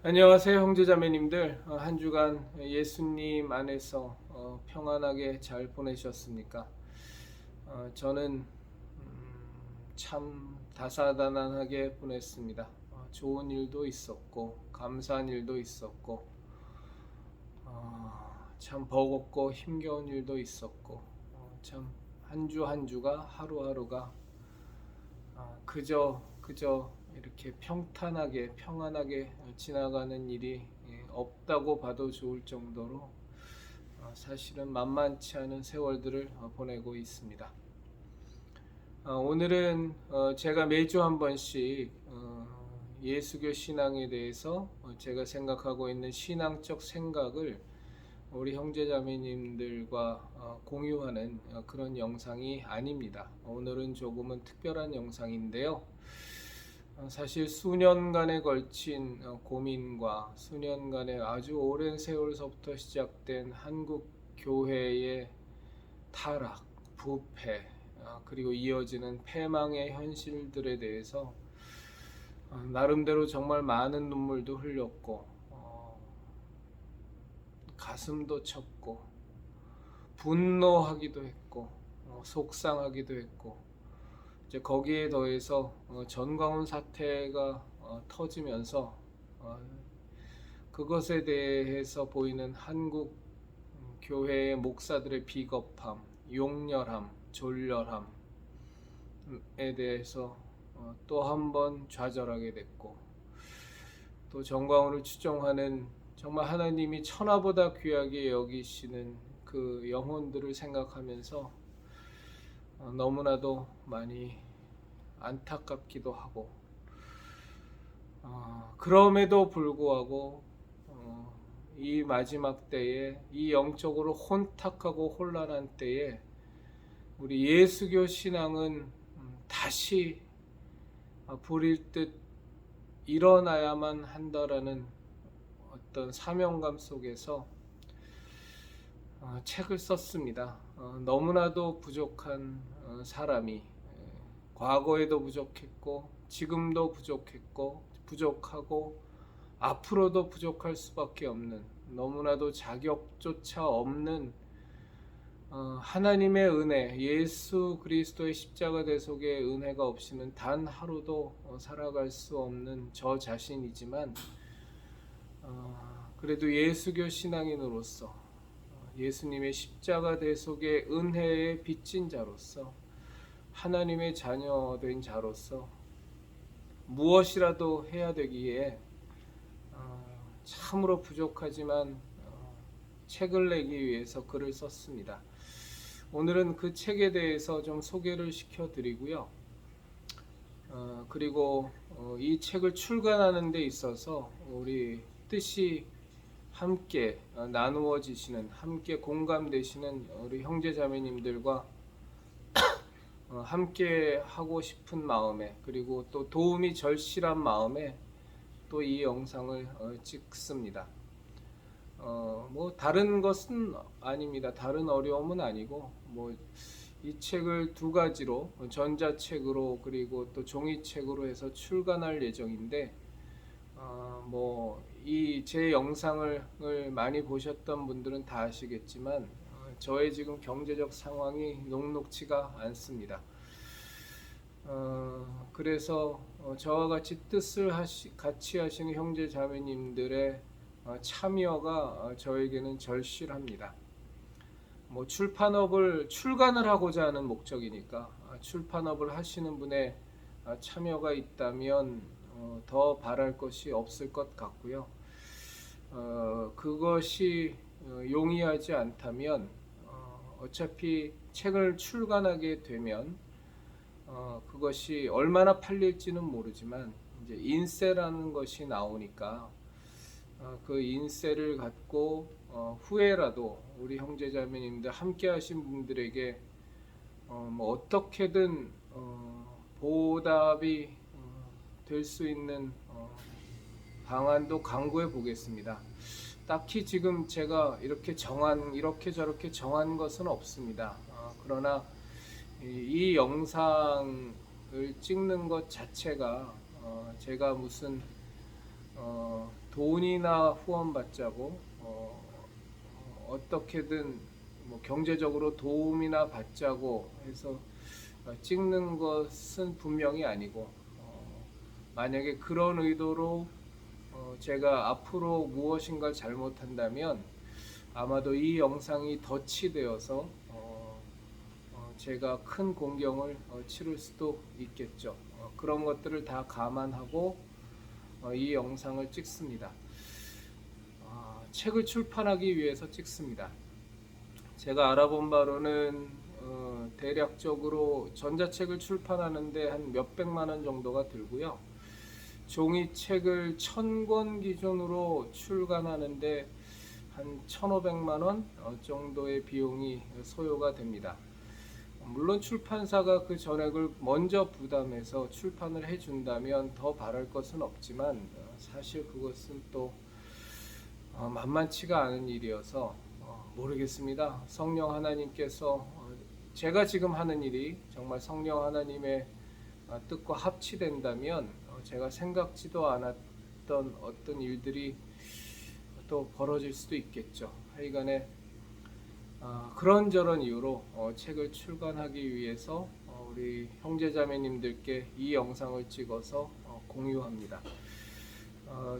안녕하세요, 형제자매님들. 한 주간 예수님 안에서 평안하게 잘 보내셨습니까? 저는 참 다사다난하게 보냈습니다. 좋은 일도 있었고 감사한 일도 있었고 참 버겁고 힘겨운 일도 있었고 참 한 주 한 주가 하루하루가 그저 이렇게 평탄하게 평안하게 지나가는 일이 없다고 봐도 좋을 정도로 사실은 만만치 않은 세월들을 보내고 있습니다. 오늘은 제가 매주 한 번씩 예수교 신앙에 대해서 제가 생각하고 있는 신앙적 생각을 우리 형제자매님들과 공유하는 그런 영상이 아닙니다. 오늘은 조금은 특별한 영상인데요. 사실 수년간에 걸친 고민과 수년간의 아주 오랜 세월서부터 시작된 한국 교회의 타락, 부패, 그리고 이어지는 패망의 현실들에 대해서 나름대로 정말 많은 눈물도 흘렸고 가슴도 쳤고 분노하기도 했고 속상하기도 했고 이제 거기에 더해서 전광훈 사태가 터지면서 그것에 대해서 보이는 한국 교회의 목사들의 비겁함, 용렬함, 졸렬함에 대해서 또 한 번 좌절하게 됐고, 또 전광훈을 추종하는 정말 하나님이 천하보다 귀하게 여기시는 그 영혼들을 생각하면서 너무나도 많이 안타깝기도 하고, 그럼에도 불구하고 이 마지막 때에, 이 영적으로 혼탁하고 혼란한 때에 우리 예수교 신앙은 다시 불일 듯 일어나야만 한다라는 어떤 사명감 속에서 책을 썼습니다. 너무나도 부족한 사람이 과거에도 부족했고 지금도 부족했고 부족하고 앞으로도 부족할 수밖에 없는, 너무나도 자격조차 없는 하나님의 은혜, 예수 그리스도의 십자가 대속의 은혜가 없이는 단 하루도 살아갈 수 없는 저 자신이지만, 그래도 예수교 신앙인으로서 예수님의 십자가 대속의 은혜에 빚진 자로서 하나님의 자녀된 자로서 무엇이라도 해야 되기에 참으로 부족하지만 책을 내기 위해서 글을 썼습니다. 오늘은 그 책에 대해서 좀 소개를 시켜드리고요. 그리고 이 책을 출간하는 데 있어서 우리 뜻이 함께 나누어지시는, 함께 공감되시는 우리 형제자매님들과 함께 하고 싶은 마음에, 그리고 또 도움이 절실한 마음에 또 이 영상을 찍습니다. 뭐 다른 것은 아닙니다. 다른 어려움은 아니고, 뭐 이 책을 두 가지로, 전자책으로 그리고 또 종이책으로 해서 출간할 예정인데, 뭐 이 제 영상을 많이 보셨던 분들은 다 아시겠지만 저의 지금 경제적 상황이 녹록치가 않습니다. 그래서 저와 같이 뜻을 같이 하시는 형제 자매님들의 참여가 저에게는 절실합니다. 뭐 출간을 하고자 하는 목적이니까 출판업을 하시는 분의 참여가 있다면 더 바랄 것이 없을 것 같고요. 그것이 용이하지 않다면 어차피 책을 출간하게 되면 그것이 얼마나 팔릴지는 모르지만 이제 인세라는 것이 나오니까 그 인세를 갖고 후에라도 우리 형제자매님들 함께 하신 분들에게 뭐 어떻게든 보답이 될 수 있는 방안도 강구해 보겠습니다. 딱히 지금 제가 이렇게 저렇게 정한 것은 없습니다. 그러나 이 영상을 찍는 것 자체가 제가 무슨 돈이나 후원 받자고 어떻게든 뭐 경제적으로 도움이나 받자고 해서 찍는 것은 분명히 아니고, 만약에 그런 의도로 제가 앞으로 무엇인가 잘못한다면 아마도 이 영상이 덧치되어서 제가 큰 공경을 치를 수도 있겠죠. 그런 것들을 다 감안하고 이 영상을 찍습니다. 책을 출판하기 위해서 찍습니다. 제가 알아본 바로는 대략적으로 전자책을 출판하는데 한 몇백만 원 정도가 들고요. 종이책을 1000권 기준으로 출간하는데 한 1500만 원 정도의 비용이 소요가 됩니다. 물론 출판사가 그 전액을 먼저 부담해서 출판을 해준다면 더 바랄 것은 없지만, 사실 그것은 또 만만치가 않은 일이어서 모르겠습니다. 성령 하나님께서 제가 지금 하는 일이 정말 성령 하나님의 뜻과 합치된다면 제가 생각지도 않았던 어떤 일들이 또 벌어질 수도 있겠죠. 하여간에 그런저런 이유로 책을 출간하기 위해서 우리 형제자매님들께 이 영상을 찍어서 공유합니다.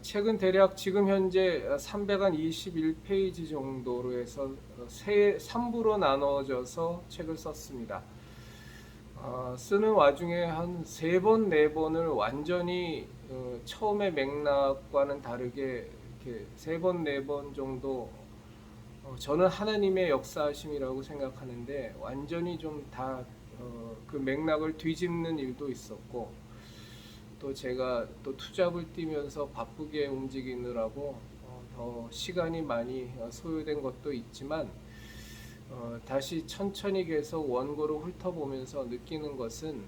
책은 대략 지금 현재 321페이지 정도로 해서 3부로 나눠져서 책을 썼습니다. 쓰는 와중에 한 3번, 4번을 완전히 처음의 맥락과는 다르게 이렇게 3번, 4번 정도 저는 하나님의 역사하심이라고 생각하는데 완전히 좀 다 그 맥락을 뒤집는 일도 있었고, 또 제가 또 투잡을 뛰면서 바쁘게 움직이느라고 더 시간이 많이 소요된 것도 있지만, 다시 천천히 계속 원고를 훑어보면서 느끼는 것은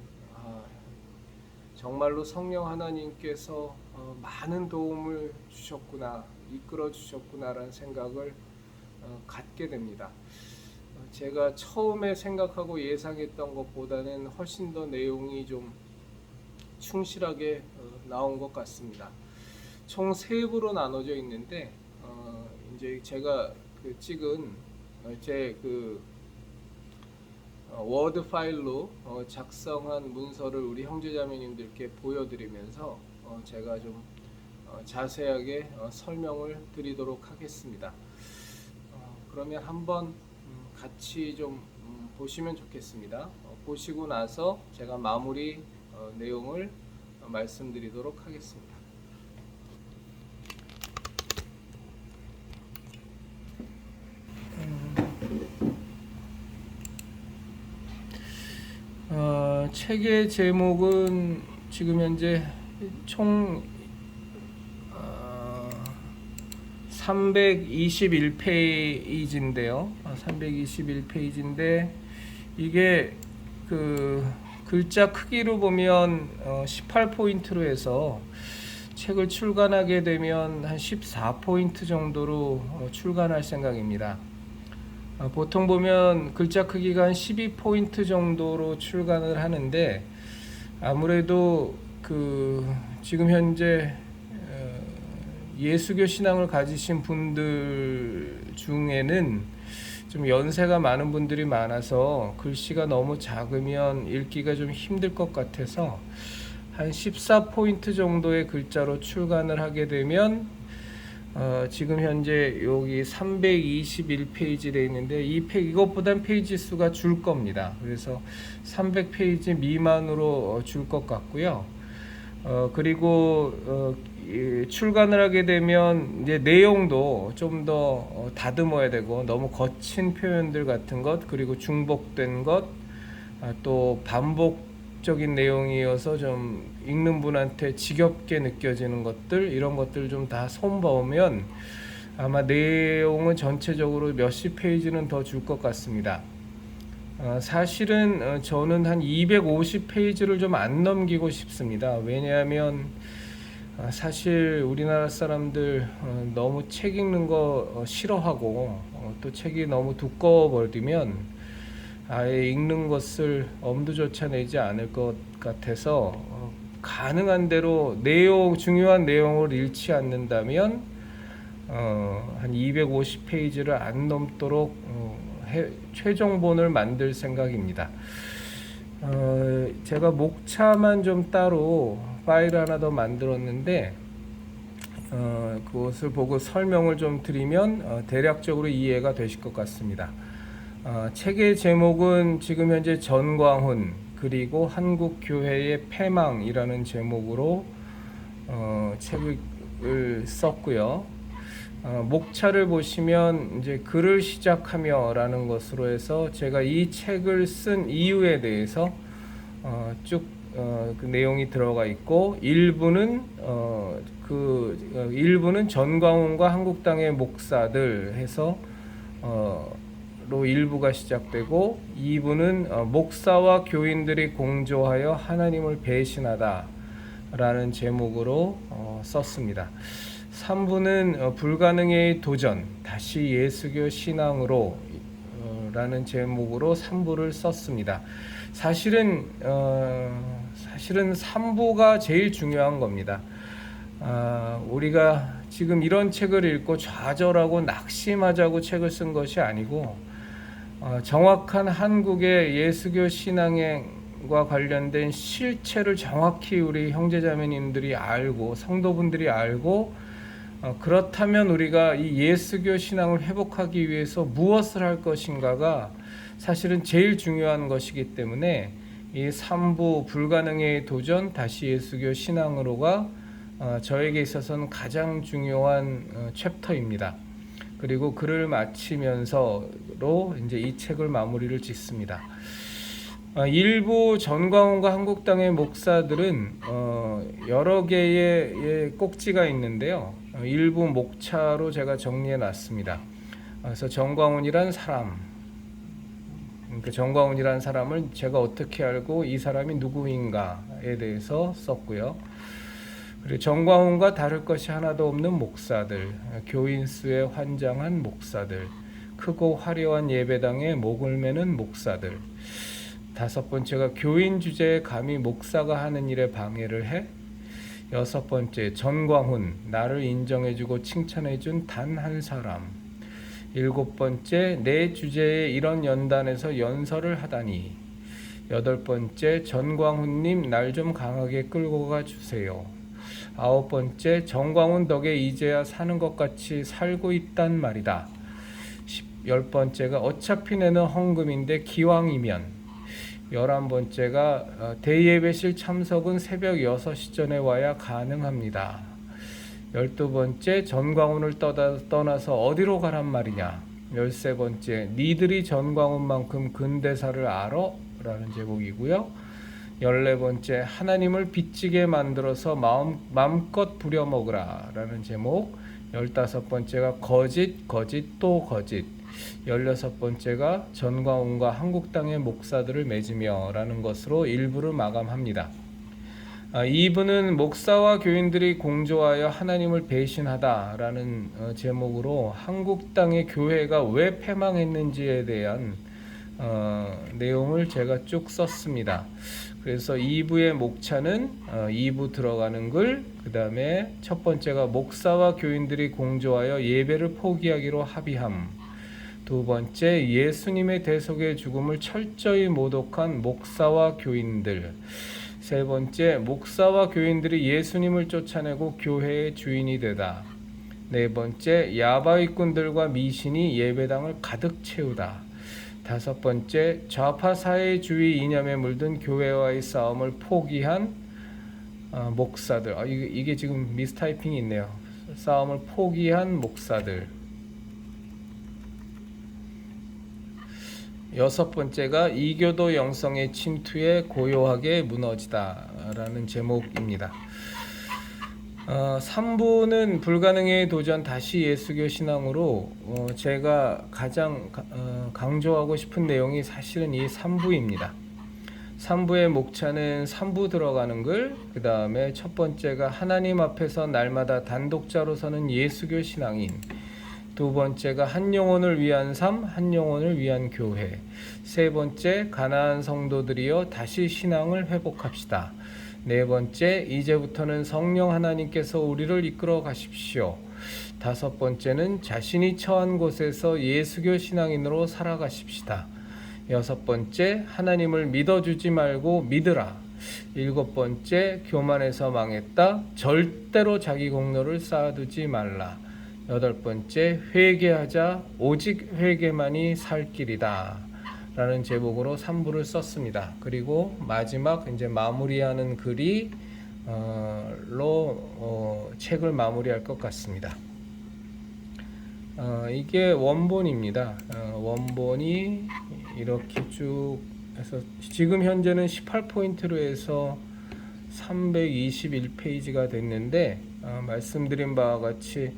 정말로 성령 하나님께서 많은 도움을 주셨구나, 이끌어 주셨구나라는 생각을 갖게 됩니다. 제가 처음에 생각하고 예상했던 것보다는 훨씬 더 내용이 좀 충실하게 나온 것 같습니다. 총 3부로 나눠져 있는데 이제 제가 찍은 제 워드 파일로 작성한 문서를 우리 형제자매님들께 보여드리면서 제가 좀 자세하게 설명을 드리도록 하겠습니다. 그러면 한번 같이 좀 보시면 좋겠습니다. 보시고 나서 제가 마무리 내용을 말씀드리도록 하겠습니다. 책의 제목은 지금 현재 총 321페이지인데요. 321페이지인데 이게 그 글자 크기로 보면 18포인트로 해서 책을 출간하게 되면 한 14포인트 정도로 출간할 생각입니다. 보통 보면 글자 크기가 한 12포인트 정도로 출간을 하는데, 아무래도 지금 현재 예수교 신앙을 가지신 분들 중에는 좀 연세가 많은 분들이 많아서 글씨가 너무 작으면 읽기가 좀 힘들 것 같아서 한 14포인트 정도의 글자로 출간을 하게 되면 지금 현재 여기 321페이지 되어 있는데 이것보단 페이지 수가 줄 겁니다. 그래서 300페이지 미만으로 줄 것 같고요. 그리고 출간을 하게 되면 이제 내용도 좀 더 다듬어야 되고, 너무 거친 표현들 같은 것, 그리고 중복된 것, 또 반복적인 내용이어서 좀 읽는 분한테 지겹게 느껴지는 것들, 이런 것들 좀 다 손보면 아마 내용은 전체적으로 몇십 페이지는 더 줄 것 같습니다. 사실은 저는 한 250페이지를 좀 안 넘기고 싶습니다. 왜냐하면 사실 우리나라 사람들 너무 책 읽는 거 싫어하고 또 책이 너무 두꺼워 버리면 아예 읽는 것을 엄두조차 내지 않을 것 같아서 가능한 대로 중요한 내용을 잃지 않는다면 한 250페이지를 안 넘도록 최종본을 만들 생각입니다. 제가 목차만 좀 따로 파일 하나 더 만들었는데 그것을 보고 설명을 좀 드리면 대략적으로 이해가 되실 것 같습니다. 책의 제목은 지금 현재 전광훈 그리고 한국교회의 패망이라는 제목으로 책을 썼고요. 목차를 보시면 이제 글을 시작하며라는 것으로 해서 제가 이 책을 쓴 이유에 대해서 쭉 그 내용이 들어가 있고 일부는 일부는 전광훈과 한국당의 목사들 해서 로 일부가 시작되고 2부는 목사와 교인들이 공조하여 하나님을 배신하다 라는 제목으로 썼습니다. 3부는 불가능의 도전 다시 예수교 신앙으로 라는 제목으로 3부를 썼습니다. 사실은 3부가 제일 중요한 겁니다. 우리가 지금 이런 책을 읽고 좌절하고 낙심하자고 책을 쓴 것이 아니고 정확한 한국의 예수교 신앙과 관련된 실체를 정확히 우리 형제자매님들이 알고 성도분들이 알고 그렇다면 우리가 이 예수교 신앙을 회복하기 위해서 무엇을 할 것인가가 사실은 제일 중요한 것이기 때문에 이 3부 불가능의 도전 다시 예수교 신앙으로가 저에게 있어서는 가장 중요한 챕터입니다. 그리고 글을 마치면서로 이제 이 책을 마무리를 짓습니다. 일부 전광훈과 한국당의 목사들은 여러 개의 꼭지가 있는데요. 일부 목차로 제가 정리해 놨습니다. 그래서 전광훈이란 사람, 그러니까 전광훈이란 사람을 제가 어떻게 알고 이 사람이 누구인가에 대해서 썼고요. 그리고 전광훈과 다를 것이 하나도 없는 목사들, 교인 수에 환장한 목사들, 크고 화려한 예배당에 목을 매는 목사들. 5번째가 교인 주제에 감히 목사가 하는 일에 방해를 해. 6번째 전광훈, 나를 인정해주고 칭찬해준 단 한 사람. 7번째 내 주제에 이런 연단에서 연설을 하다니. 8번째 전광훈님 날 좀 강하게 끌고 가 주세요. 9번째 전광훈 덕에 이제야 사는 것 같이 살고 있단 말이다. 10번째가 어차피 내는 헌금인데 기왕이면. 11번째가 대예배실 참석은 새벽 6시 전에 와야 가능합니다. 12번째 전광훈을 떠나서 어디로 가란 말이냐. 13번째 니들이 전광훈만큼 근대사를 알아? 라는 제목이고요. 14번째 하나님을 빚지게 만들어서 마음껏 부려먹으라 라는 제목. 15번째가 거짓 또 거짓. 16번째가 전광훈과 한국당의 목사들을 맺으며 라는 것으로 1부를 마감합니다. 2부는 목사와 교인들이 공조하여 하나님을 배신하다 라는 제목으로 한국당의 교회가 왜 패망했는지에 대한 내용을 제가 쭉 썼습니다. 그래서 2부의 목차는 2부 들어가는 글, 그 다음에 첫 번째가 목사와 교인들이 공조하여 예배를 포기하기로 합의함. 두 번째, 예수님의 대속의 죽음을 철저히 모독한 목사와 교인들. 세 번째, 목사와 교인들이 예수님을 쫓아내고 교회의 주인이 되다. 네 번째, 야바위꾼들과 미신이 예배당을 가득 채우다. 5번째, 좌파 사회주의 이념에 물든 교회와의 싸움을 포기한 목사들. 이게 지금 미스타이핑이 있네요. 싸움을 포기한 목사들. 6번째가 이교도 영성의 침투에 고요하게 무너지다 라는 제목입니다. 3부는 불가능의 도전 다시 예수교 신앙으로 제가 가장 강조하고 싶은 내용이 사실은 이 3부입니다. 3부의 목차는 3부 들어가는 글, 그 다음에 첫 번째가 하나님 앞에서 날마다 단독자로 서는 예수교 신앙인, 두 번째가 한 영혼을 위한 삶, 한 영혼을 위한 교회, 세 번째 가나안 성도들이여 다시 신앙을 회복합시다. 네 번째, 이제부터는 성령 하나님께서 우리를 이끌어 가십시오. 다섯 번째는 자신이 처한 곳에서 예수교 신앙인으로 살아가십시다. 여섯 번째, 하나님을 믿어주지 말고 믿으라. 일곱 번째, 교만해서 망했다. 절대로 자기 공로를 쌓아두지 말라. 여덟 번째, 회개하자. 오직 회개만이 살 길이다. 라는 제목으로 3부를 썼습니다. 그리고 마지막 이제 마무리하는 글이 책을 마무리할 것 같습니다. 이게 원본입니다. 원본이 이렇게 쭉 해서 지금 현재는 18포인트로 해서 321페이지가 됐는데 말씀드린 바와 같이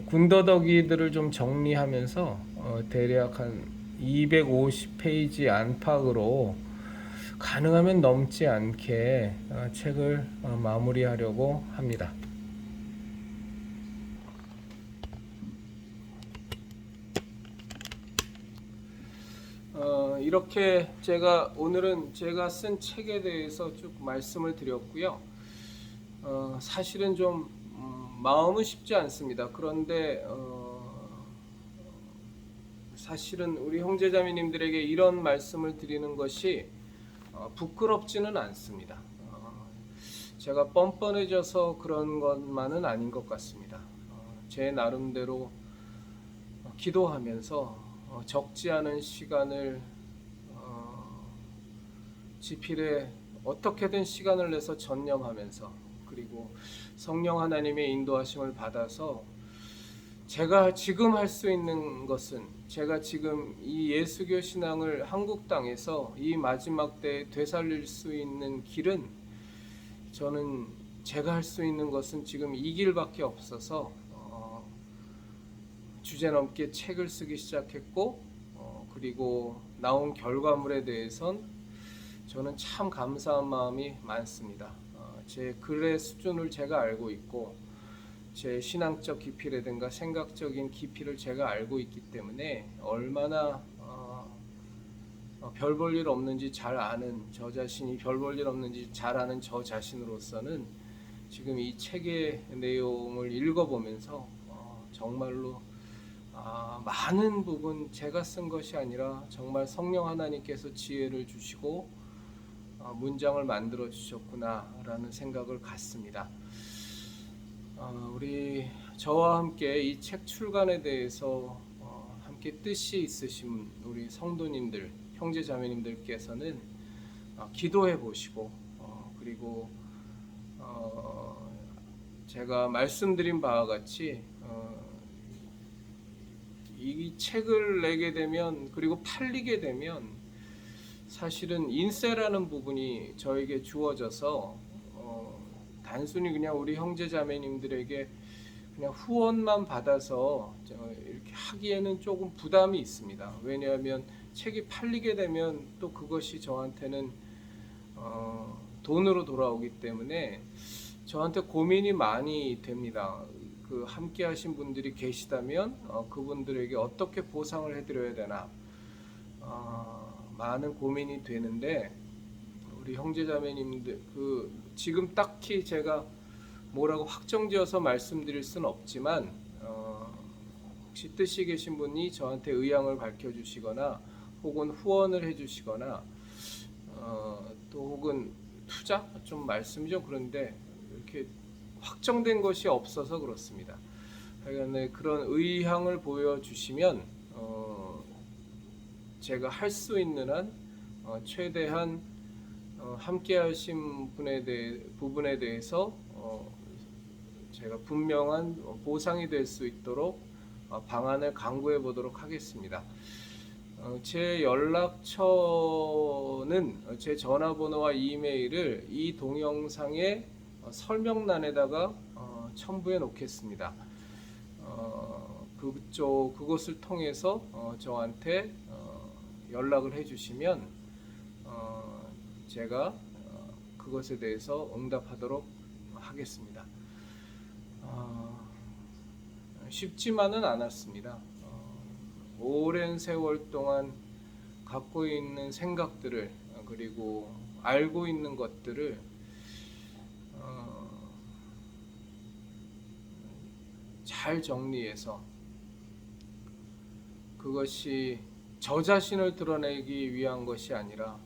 군더더기들을 좀 정리하면서 대략 한 250페이지 안팎으로 가능하면 넘지 않게 책을 마무리하려고 합니다. 이렇게 오늘은 제가 쓴 책에 대해서 쭉 말씀을 드렸고요. 사실은 좀 마음은 쉽지 않습니다. 그런데 사실은 우리 형제자매님들에게 이런 말씀을 드리는 것이 부끄럽지는 않습니다. 제가 뻔뻔해져서 그런 것만은 아닌 것 같습니다. 제 나름대로 기도하면서 적지 않은 시간을 지필에 어떻게든 시간을 내서 전념하면서, 그리고 성령 하나님의 인도하심을 받아서 제가 지금 할 수 있는 것은, 제가 지금 이 예수교 신앙을 한국 땅에서 이 마지막 때에 되살릴 수 있는 길은, 저는 제가 할 수 있는 것은 지금 이 길밖에 없어서 주제넘게 책을 쓰기 시작했고, 그리고 나온 결과물에 대해선 저는 참 감사한 마음이 많습니다. 제 글의 수준을 제가 알고 있고, 제 신앙적 깊이라든가 생각적인 깊이를 제가 알고 있기 때문에 얼마나 별 볼 일 없는지 잘 아는 저 자신이, 별 볼 일 없는지 잘 아는 저 자신으로서는 지금 이 책의 내용을 읽어보면서 정말로 많은 부분 제가 쓴 것이 아니라 정말 성령 하나님께서 지혜를 주시고 문장을 만들어 주셨구나라는 생각을 갖습니다. 우리 저와 함께 이 책 출간에 대해서 함께 뜻이 있으신 우리 성도님들, 형제자매님들께서는 기도해 보시고, 그리고 제가 말씀드린 바와 같이 이 책을 내게 되면, 그리고 팔리게 되면 사실은 인세라는 부분이 저에게 주어져서 단순히 그냥 우리 형제자매님들에게 그냥 후원만 받아서 이렇게 하기에는 조금 부담이 있습니다. 왜냐하면 책이 팔리게 되면 또 그것이 저한테는 돈으로 돌아오기 때문에 저한테 고민이 많이 됩니다. 그 함께 하신 분들이 계시다면 그분들에게 어떻게 보상을 해드려야 되나 많은 고민이 되는데, 우리 형제자매님들 지금 딱히 제가 뭐라고 확정지어서 말씀드릴 수는 없지만 혹시 뜻이 계신 분이 저한테 의향을 밝혀주시거나 혹은 후원을 해주시거나 또 혹은 투자 좀 말씀이 좀 그런데 이렇게 확정된 것이 없어서 그렇습니다. 하여간 그런 의향을 보여주시면 제가 할 수 있는 한 최대한 함께 하신 부분에 대해서 제가 분명한 보상이 될 수 있도록 방안을 강구해 보도록 하겠습니다. 제 연락처는 제 전화번호와 이메일을 이 동영상의 설명란에다가 첨부해 놓겠습니다. 그것을 통해서 저한테 연락을 해주시면 제가 그것에 대해서 응답하도록 하겠습니다. 쉽지만은 않았습니다. 오랜 세월 동안 갖고 있는 생각들을, 그리고 알고 있는 것들을 어, 잘 정리해서 그것이 저 자신을 드러내기 위한 것이 아니라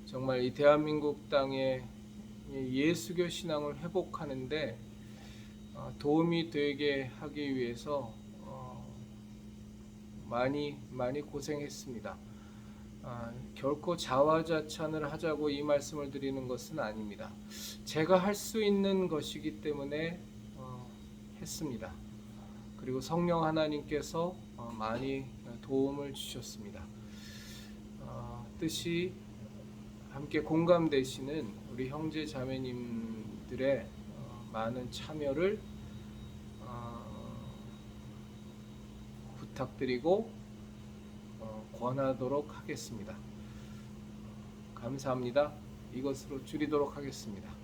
정말 이 대한민국 땅에 예수교 신앙을 회복하는데 도움이 되게 하기 위해서 많이 고생했습니다. 결코 자화자찬을 하자고 이 말씀을 드리는 것은 아닙니다. 제가 할 수 있는 것이기 때문에 했습니다. 그리고 성령 하나님께서 많이 도움을 주셨습니다. 뜻이 함께 공감되시는 우리 형제 자매님들의 많은 참여를 부탁드리고 권하도록 하겠습니다. 감사합니다. 이것으로 줄이도록 하겠습니다.